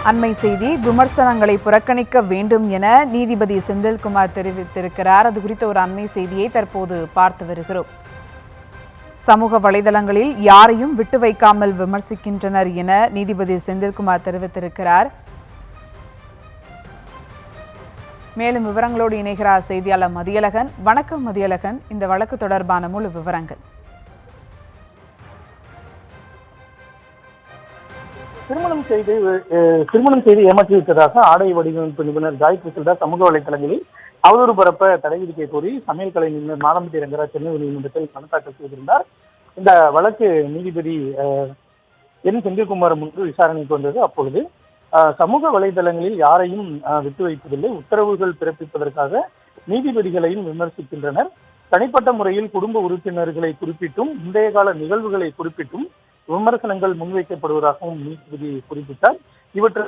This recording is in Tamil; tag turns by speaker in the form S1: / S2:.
S1: அண்மை செய்தி, விமர்சனங்களை புறக்கணிக்க வேண்டும் என நீதிபதி செந்தில்குமார் தெரிவித்திருக்கிறார். அது குறித்த ஒரு அண்மை செய்தியை தற்போது பார்த்து வருகிறோம். சமூக வலைதளங்களில் யாரையும் விட்டு வைக்காமல் விமர்சிக்கின்றனர் என நீதிபதி செந்தில்குமார் தெரிவித்திருக்கிறார். மேலும் விவரங்களோடு இணைகிறார் செய்தியாளர் மதியழகன். வணக்கம் மதியழகன், இந்த வழக்கு தொடர்பான முழு விவரங்கள்.
S2: திருமணம் செய்து ஏமாற்றிவிட்டதாக ஆடை வடிவமைப்பு நிபுணர் காயத்ரி செல்டா சமூக வலைதளங்களில் அவதூறு பரப்ப தடை விதிக்க கோரி சமையல் கலை நிபுணர் மாதம்பட்டி ரங்கராஜ் சென்னை உயர்நீதிமன்றத்தில் மனு தாக்கல் செய்திருந்தார். இந்த வழக்கு நீதிபதி என் செந்தில்குமார் முன்பு விசாரணைக்கு வந்தது. அப்பொழுது சமூக வலைதளங்களில் யாரையும் விட்டு வைப்பதில்லை, உத்தரவுகள் பிறப்பிப்பதற்காக நீதிபதிகளையும் விமர்சிக்கின்றனர். தனிப்பட்ட முறையில் குடும்ப உறுப்பினர்களை குறிப்பிட்டும் முந்தைய கால நிகழ்வுகளை குறிப்பிட்டும் விமர்சனங்கள் முன்வைக்கப்படுவதாகவும் நீதிபதி குறிப்பிட்டார். இவற்றை